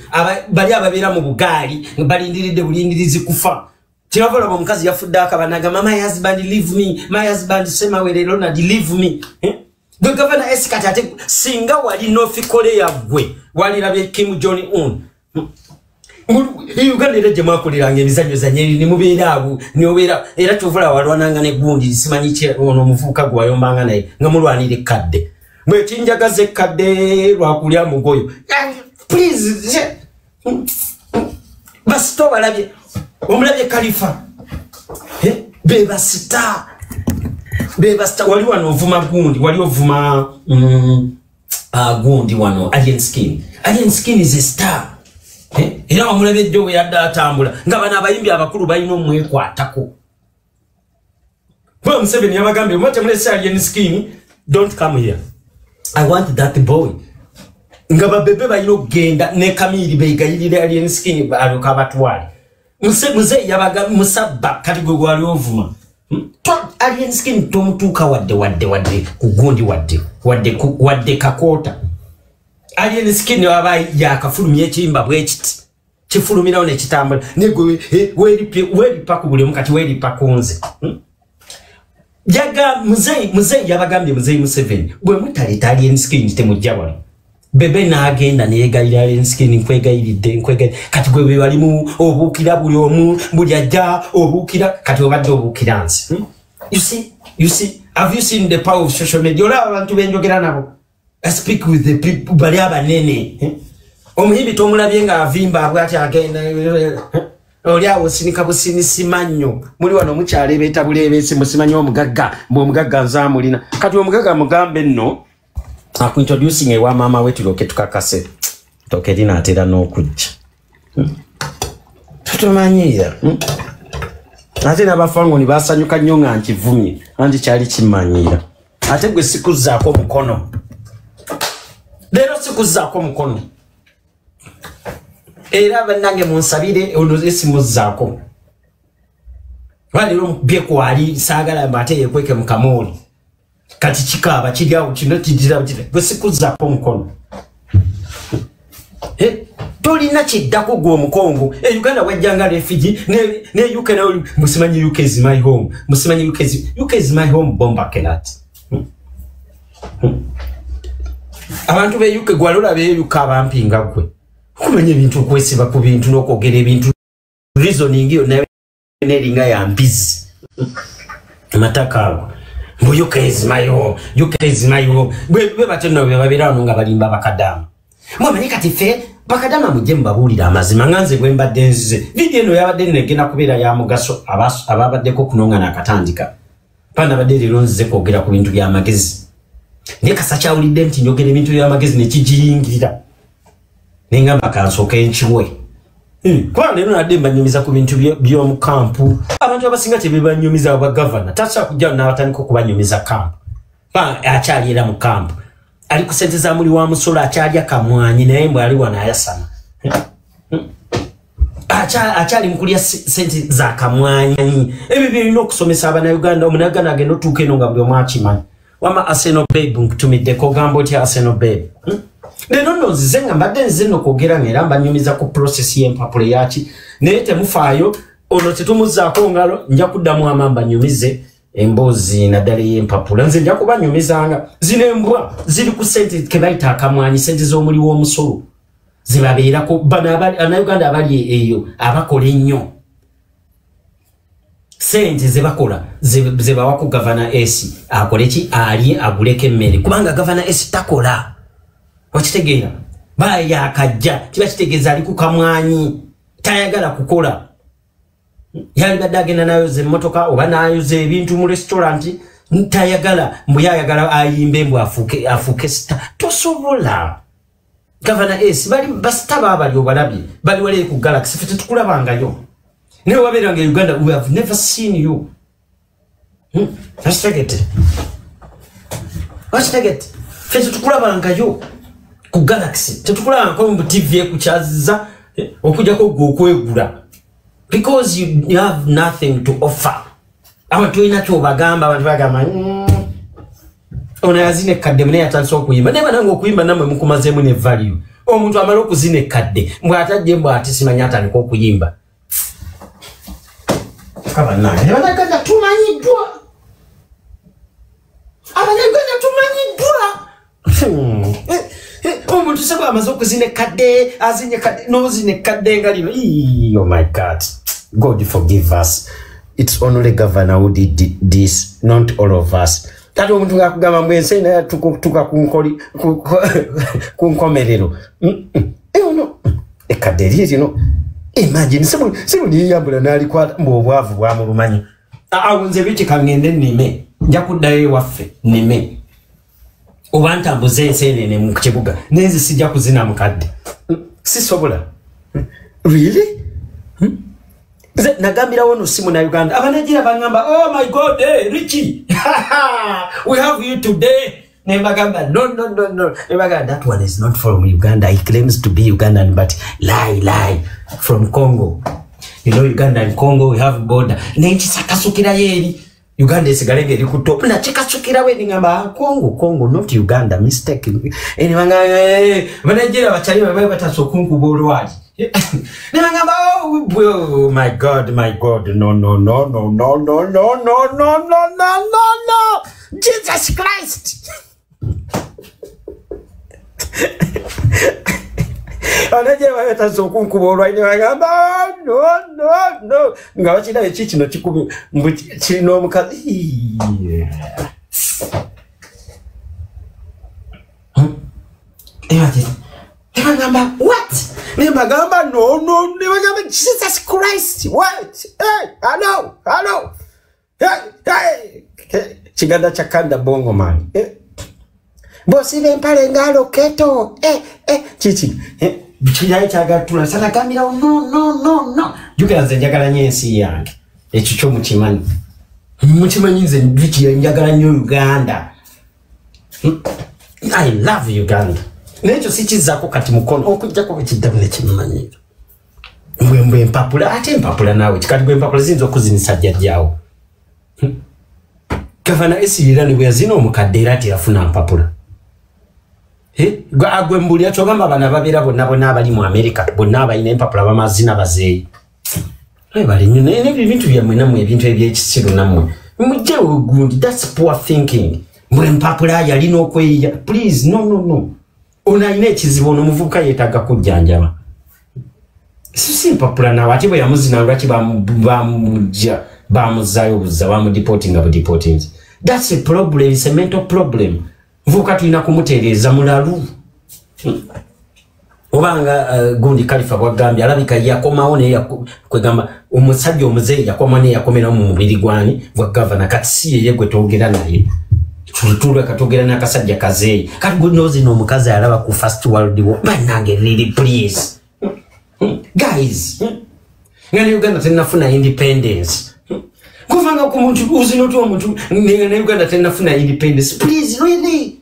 S1: Bali ababira mu bugali balindiride bulindirizi kufa. Kiravola omukazi yafudda akabanaga my husband leave me. My husband sema wele Ronald leave me. The governor eskatate singa wali no fikole ya gwe wali labe Kim Jong Un. Uganda leje makuliranga emizanyo zanyeri ni mubeera abu ni obera era tuvula walwananga ne gundi simanyi kye ono mufuka gwa yombanga naye nga mulwanire kadde mwe kinjagaze kadde lwakulya mugoyo please basto balabye omulabye Khalifa beba star wali wano ovuma gundi wali ovuma gundi wano Alien Skin is a star. Era omulabye jjo we yadda atambula nga bana abayimbi abakulu balina omwekwatako. Bo Museveni yabagambe mwache mulese Alien Skin don't come here. I want that boy. Nga babebe balina okugenda ne Kamiri begayirira Alien Skin baluka abatwale. Muze yabaga musabba kati gwe gwali ovuma. Alien Skin tomutuka wadde kugundi wadde kakota. Alien Skin wabayi yakafulumye ekimba bwekiti kifulumirawo ne kitambula negwe weri paku buli mukati weri pakunze jaga muzeyi yabagambye muzeyi Museveni bwe mutaleta Alien Skin temujja wano bebe naagenda neyegayira Alien Skin nkwegayiridde kati gwe walimu obuukira buli omu buli ajja obuukira kati obadde obuukira nsi. You see have you seen the power of social media? Olaba abantu benjogera nabo. I speak with the people bali abanene. Omuhimbi tomulabye nga avimba abwati agenda oli awo sinika busini simanyo muli wano mukyale beta bulebesi musimanyo omugagga omugagga nzamulina kati omugagga mugambe nno aku introducing ewa mama wetu loke tukakase toke dina atera n'okujja tutumanyira ate n'abafango ni basanyuka nnyo nga nkivumye anti kyali kimanyira ate gwe sikuzaako mukono lero sikuzaako mukono era bannange munsabire ono esimuzaako waliro byeko ali saagala mbate yekweke mukamoli kati kikaba kiri awo kino kijira gwe sikuzaako mukono tolina kiddako gwe omukongo Uganda wajjanga refugee ne UK na musimanyi UK is my home musimanyi UK is my home bomba kelat abantu be UK gwalola be UK abampinga gwe kumanya ebintu kwesiba ku bintu n'okwogera ebintu reasoning yo nawe neringa ya mbizi mataka mbu UK is my home UK is my home bwe bateno be babirano nga balimba bakadamu mwamanyi kati fe bakadama mujje mbabulira amazima nganze gwe mbadde nzize video eno yabadde negenda kubeera ya mugaso ababaddeko kunongana akatandika pana badde lero nzize kwogera ku bintu bya magezi ndekasa kyawulidde nti njogera ebintu bya magezi nekigiyingirira nenga makansoka enchiwe kwa lero nadde mbanyumiza ku bintu by'omu kampu abantu abasinga tebebanyumiza aba governor tasa kujja n'abatandika okubanyumiza camp akyali era mu camp ali ku sente za muli wa musolo akyali akamwanyi naye mbwe ali wana ayasana akyali mukulya sente za kamwanyi ebyo birina okusomesa abannayuganda omunayuganda agenda otuuka eno nga buli omu akimanyi wama Arsenal babe nkutumiddeko ogamba otya Arsenal babe lero nno nzize nga mbadde nzize nno kwogera ng'era mbanyumiza ku process y'empapula yaki naye temufaayo ono tetumuzzaako ngalo nja kuddamu amamba nyumize emboozi naddala y'empapula nze nja kubanyumizanga zino embwa ziri ku sente ke bayita akamwanyi sente z'omuli w'omusolo zibabeerako bannayuganda abali eyo abakola ennyo sente zebakola zebawa ku gavana esi akole ki alye aguleko emmere kubanga gavana esi takola wakitegeera baya akajja kiba kitegeeza ali ku kamwanyi tayagala kukola yali badde agenda nayoza emmotoka oba nayoza ebintu mu restaurant ntayagala mbuyayagala ayimbe mbwe afuuke sita tosobola gavana esi bali basita baabali obalabye bali wali ku galaxy fe tetukulabangayo naye wabeera nga Uganda we have never seen you wastegete fe tetukulabangayo ku galaxy tetukulabanga mu TV ekukyaziza okujjako gwe okwegula because you have nothing to offer abantu olina kyobagamba abantu bagamba ono yazine kadde mune yatandise okuyimba naye banange okuyimba nammwe mukumazeemu ne value omuntu amala okuzina ekadde mbwe atajje mbwe ati simanya atandika okuyimba abanange abanaganda tumanyiddwa omuntu sebo amaze okuzina ekadde azinye kadde nozine kadde nga lino oh my god God forgive us it's only governor who did this not all of us tatu omuntu ngakugamba mwense na tuka kunkomerero no ekadde lino imagine sebo ni yambula nali kwa mbobwavu bwa mulumanyi awunze bichi kangende nime njakuddayo waffe nime obanta mbuze ensenene mu kibuga nenzi sijja kuzina mukadde sisobola really nagambira wono simu na Uganda abanajira bangamba oh my god hey Richie we have you today nebagamba no nebagamba that one is not from Uganda he claims to be Ugandan but lie from Congo you know Uganda and Congo we have border nenchi sakasukira yeri Uganda isigalenge likuto na chikasukira we ngamba Congo not Uganda mistake eni banga banajira bachali babaye batasokunku bolwaji ngamba oh my god no Jesus Christ anajira babaye batasokunku bolwaji ngamba no ngabachira echichi no chikubi chino mukazi Nemagamba what? Nemagamba no nemagamba Jesus Christ what? Hello hey chiganda chakanda bongo man bosi bempale ngalo keto chichi bichiyaye chagatula sana kamera no jukanze njagala nyensi yange ekicho mukimanyi nze bichiyaye njagala nyo Uganda I love Uganda necho sichizako kati mukono okujjako ekidabule kimanyi mbwe empapula ate empapula nawe kikati bwe empapula zinzo kuzinisa jjajjawo gavana esirira ne bwe yazina omukadde era ati yafuna empapula agwe mbuli atogamba bana babira bonna abali mu America bonna abalina empapula bamazina bazeeyi bali n'ebintu byammwe nammwe ebintu ebyekisiru nammwe mujje ogundi that's poor thinking mbwe empapula yalina okweya please no onaine ekizibu ono muvubuka yeetaga kujjanjaba sisi empapula nawe ate bwe yamuzina lwaki bamuzaayo obuzza bamudeportinga budeportings that's a problem it's a mental problem mvubuka tulina kumutereeza mulalu obanga gundi Khalifa bwagambye alabika yakomawo naye kwegamba omusajja omuzeeyi yakoma naye yakomerawo mu mubiri gwani bwa gavana kati si yeye gwe twogera naye tulwe katogera n'akasajja kazeeyi kati gunozi n'omukazi alaba ku first world war bannange really please guys ngani Uganda tenafuna independence Kuvanga ku muntu uzinoto omuntu ne Uganda tenafuna independence. Please, really?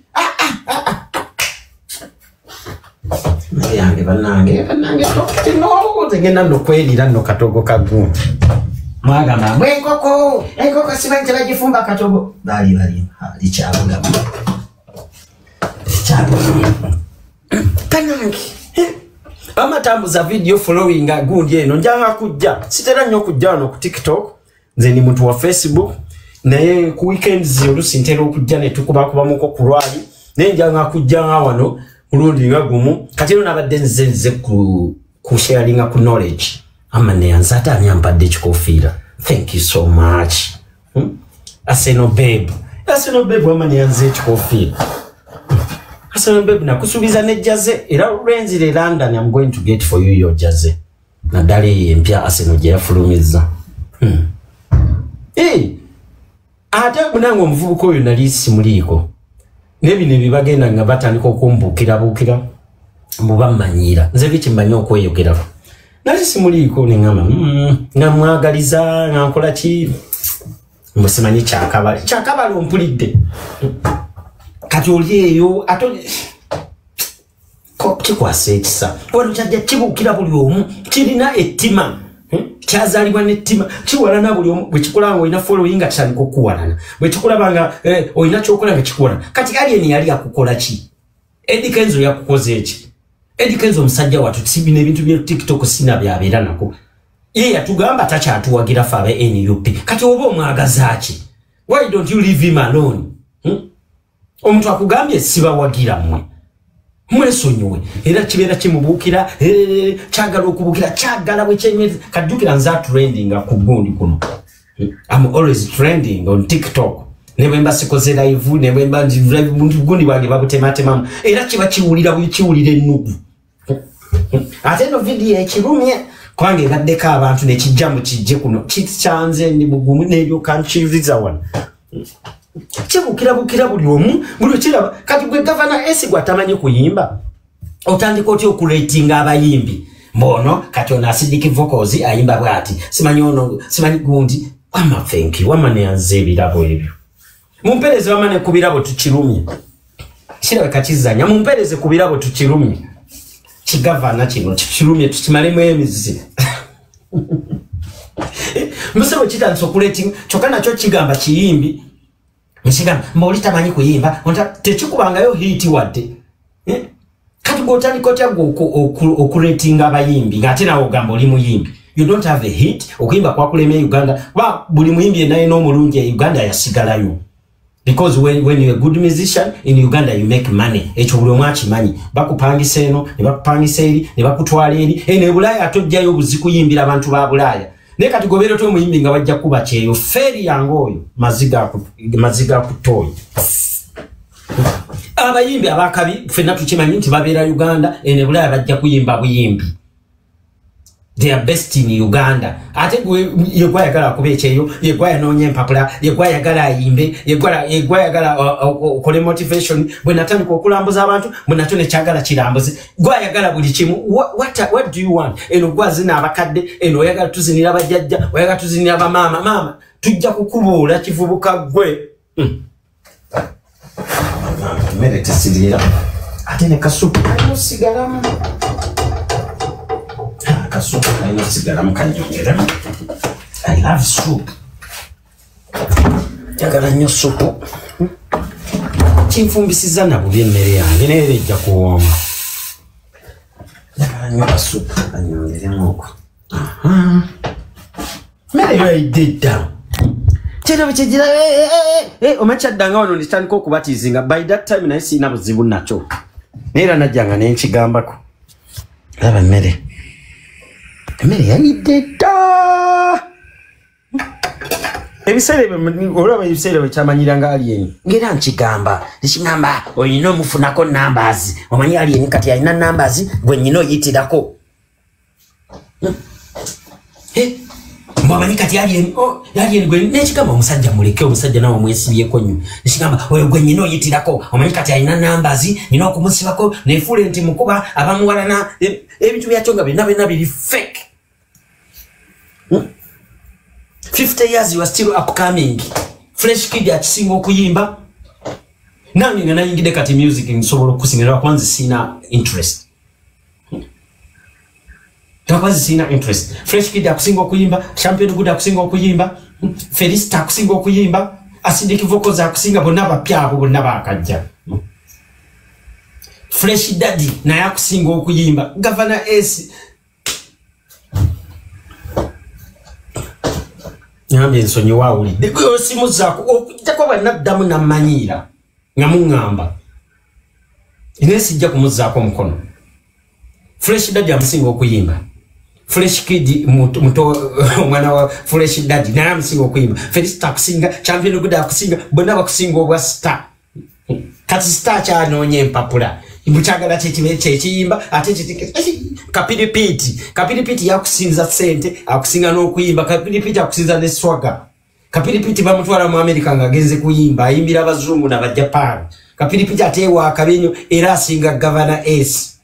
S1: Yange banange no tegenda no kwelira no katogo kagu. Mwagamba mwekoko sibanje bagifumba katogo. Bali likyabula. Kanange. Amatambuza video following gundi eno njanga kujja. Sitera nnyo kujja no ku TikTok. Nze ni muntu wa Facebook. Naye ku weekends olusi ntera okujja ne tukuba muko kulwali. Naye njanga kujja wano. Ulundi nga gumu kati ero nabadde nzenze ku sharinga ku knowledge amane anzata anyampadde kikofiira. Thank you so much. Aseno babe amane anze kikofiira. Aseno babe nakusubiza ne jaze era urenzire London. I'm going to get for you your jaze na dali empya Aseno je yafulumiza. Ate bunango mvubuko oyo nali simuliko. Nebi bagenda nga batandika okumbukira mubamanyira nze bichi mbanyo okweyogera nali simuliko nengama namwagaliza nkola ki musimanyi kyakabali ompulidde kati oliyeyo ato kikwasa ekisa wano kyajja kibukira buli omu kirina ettima kyazalibwa n'ettima kiwalana buli omu bwe kikulanga olina following atandika okuwalana bwe kikulabanga olina kyokola nga kikuwalana kati alien yali akukola ki Eddie Kenzo yakukoze eki Eddie Kenzo omusajja watu tibi n'ebintu bya TikTok sina byabeera nako ye yatugamba takyatuwagira ffe aba NUP kati oba omwagaza ki why don't you leave him alone omuntu akugambye sibawagira mmwe mwesonyiwe era kibeera kimubuukira kyagala okubukira kyagala bwe kyenyezi kadukira nza trending ku gundi kuno. I'm always trending on TikTok nebemba sikoze live nebemba muntu gundi bange babutematemamu era kiba kiwulira bukiwulira ennugu ate no video ekirumye kwange baddeko abantu nekijjamu kijje kuno kityanze ndi bugumu nebyo kanchiriza wana bukira buli omu buli kiraba kati gwe governor esigwa tamanyi kuyimba otandika oti okuratinga abayimbi mbono kati ona acidiki vocals ayimba bwati simanyi gundi thank you wamane yanze birabo ebyo mumpereze wamane kubirabo tukirumye kirabe kakizanya mumpereze kubirabo tukirumye kigavana kino tukirumye tukimalemu emizi musebo kitandisa okurating kyokana kyo kigamba kiyimbi Mshigama, mboli tamanyi kuyimba, techikubangayo hiti wadde. Kati gotani kote okuratinga abayimbi, ngate na ogamba oli muyimbi. You don't have a hit, okuyimba kwa kuleme Uganda. Wa, buli muyimbi naye no mulungi Uganda yasigalayo. Because when you're a good musician, in Uganda you make money. Echo buli omwachi manyi. Bakupangisa eno, ne bakupangisa eri, ne bakutwala eri. Ne Bulaya atojjayo buzikuyimbira abantu ba Bulaya. Neka tugobero to muyimbi nga wajja kuba kyeyo feri yangoyo maziga kutoyi abayimbi abakabi fena tukimanyi nti babeera Uganda ene Bulaya bajja kuyimba buyimbi they are best in Uganda ate yekwayagala kuba ekyeyo yekwayanonya empapula yekwayagala ayimbe yekwayagala okole motivation bwe natandika okulambuza abantu bwe natone kyagala kirambuze gwayagala buli kimu what do you want eno gwazina abakadde eno oyagala tuzinira abajjajja oyagala tuzinira abamama tujja kukubuula kivubuka gwe mere tesirira ate ne kasupu ayosigalamu kasupu ayosigalamu kanyongera I love soup yagala nnyo supu kinfumbisiza na bubi emmere yange neera ejja kuwooma yagala nnyo kasupu kanyongeremu okwo mmere yo ayidde edda kyero kigira omakyadda nga wano nditandika okubatizinga by that time naye siina buzibu nakyo neera najjanga nenkigambako laba emmere yayidde edda ebiseera olaba ebiseera bwekyamanyira nga alien ngera nkigamba olina omufunako numbers omanyi alien kati alina numbers gwe nyina oyitirako mwamanyi kati alien gwe nekigamba omusajja muleke omusajja nawe mwesibyeko nnyo nekigamba oyo gwe nyina oyitirako omanyi kati alina numbers nina okumusibako nefuule nti mukuba abamuwalana ebintu byakyo nga byonna biri fake 50 years you are still upcoming. Fresh Kid akisinga okuyimba. Nange nga nayingide kati music nsobola okusingira kwanza sina interest. Takwazi sina interest. Fresh Kid akusinga okuyimba, Champion Good akusinga okuyimba, Felista akusinga okuyimba, Acidic Vocals akusinga bonna bapya abo bonna bakajja. Fresh Daddy naye akusinga okuyimba, Governor S. Nyambe nsonyi wauli. Deko simu zako okujako banaddamu namanyira nga mungamba. Inesi jja kumuzzaako mukono. Fresh Daddy amusinga okuyimba. Fresh Kid muto mwana wa Fresh Daddy naye amusinga okuyimba. Felista akusinga, Champion Good akusinga, bonna bakusinga obwa star. Kati star kyanoonye empapula. Mbuchagala chechiyimba ate kapilipiti yakusinza sente akusinga n'okuyimba kapilipiti akusinza ne swagger kapilipiti bamutwala mu America ngagenze kuyimba ayimbira abazungu na Japan kapilipiti atewa akabenyo era asinga Governor S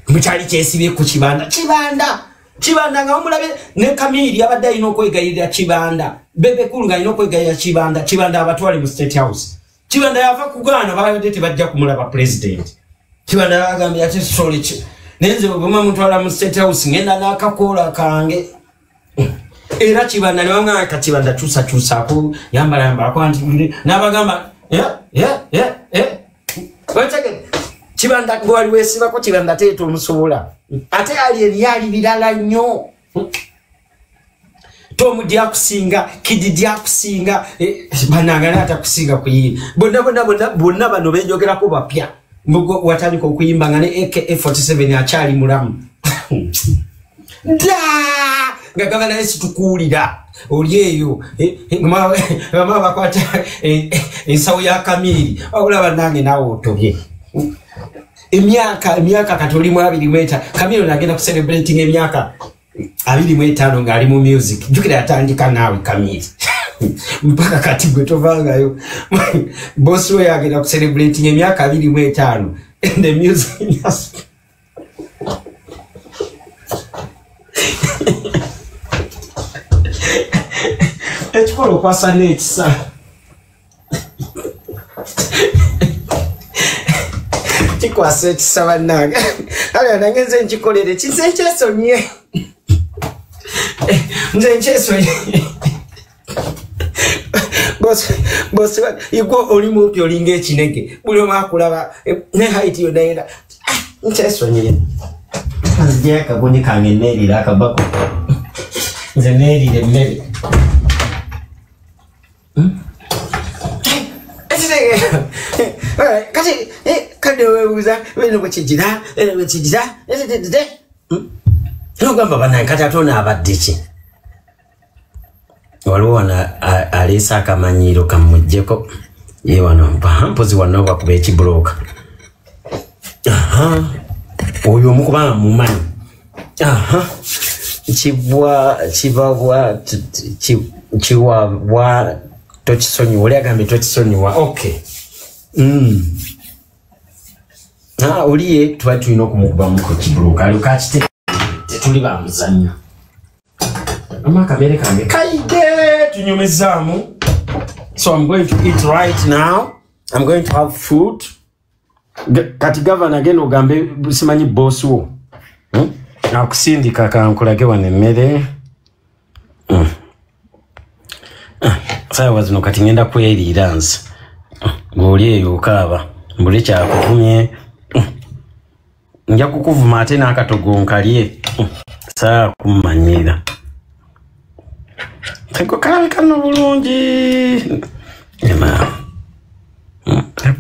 S1: mbuchali kyesibye ku kibanda nga omulabe ne Kamili abadde ino kwegayirira kibanda bebe kulunga ino kwegayirira kibanda abatwale mu State House kibanda yava kugana baadde tebajja kumulaba president kibanda agambye ati sorry nenze obuma mutwala mu State House ngenda nakakola kange era kibanda ne bamwa kibanda chusa ko yamba ko anti nabagamba wachake kibanda gwali wesiba ko kibanda teto musobola ate ali yali bilala nnyo Tomu dia kusinga, Kidi dia kusinga, banangana ata kusinga kuyi. Bonna bano benjogera ko bapya. Mbugo watani ko kuyimba ngane AK47 achali mulamu. Da! Ngagaba na esi tukulira. Oliyeyo, mama bakwata ensawo ya Kamili. Olaba nange nawo otobye. Emyaka katoli mu 2 Kamili nagenda ku celebrating emyaka 25 ngali mu music jukira yatandika nawe Kamili mpaka kati gwe tovangayo boss we yagenda ku celebrating emyaka 25 in the music industry. Ekikolo kwasa netsa chikwase chisabananga ala nangenze nchikolere chisenchesonye nzenchesonye boss iko olimu pyolinge chineke buli makulaba ne height yo naenda nchesonye azje kaboni kange neri la kabako zeneri de neri kati kade webuza weno kuchijira nogamba bana kati atona abaddichi waliwo na alisa akamanyiro kamujjeko ye wano mpozi wano bakuba ekibloka oyo mukuba mumanyi chiwa tochisonyi wali agambe tochisonyiwa okay oliye tuba tulina okumukuba muko kibuluka alukachite tetuli bamuzanya amakamere kange kaide tunyumezamu. So I'm going to eat right now. I'm going to have food. Kati governor again ogambe simanyi boss wo nakusindika kankulage wane mmere sawa zino kati ngenda kwelira nze ngoli eyo kaba mbuli kya kukumye nja kukuvuma ate n'akatogo nkalye saa kumanyira tego kalabika no bulungi ema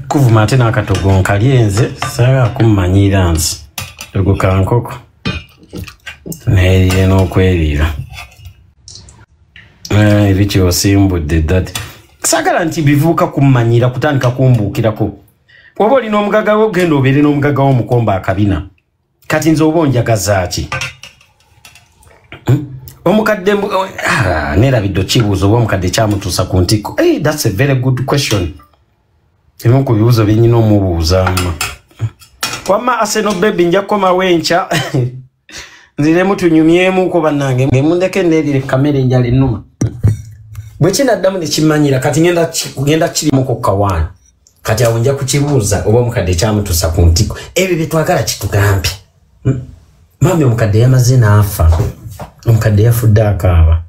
S1: kuvuma ate n'akatogo nkalye nze saa kumanyira nze tego kankoko neeriye n'okwelira Richi osimbudde dati sagala nti bivuka kumanyira kutandika kumbukirako waba olina omugaga wo genda obeere n'omugaga w'omukomba akabina kati nze oba onjagazaaki omukadde neerabidde okibuuzo oba omukadde kyamutuusa ku ntiko that's a very good question ebimu ku bibuuzo byenyina omubuuzaamu wamma Arsenal baby nja kukomawo enkya nziremu tunyumyemu ko bannange mundeke neerire kamere njala ennuma bwe kinaddamu ne kimanyira kati ngenda kirimu ku kawaana kati awo nja kukibuuza oba omukadde kyamutuusa ku ntiko ebyo bye twagala kitugambe mami omukadde yamaze n'afa omukadde yafudde akaaba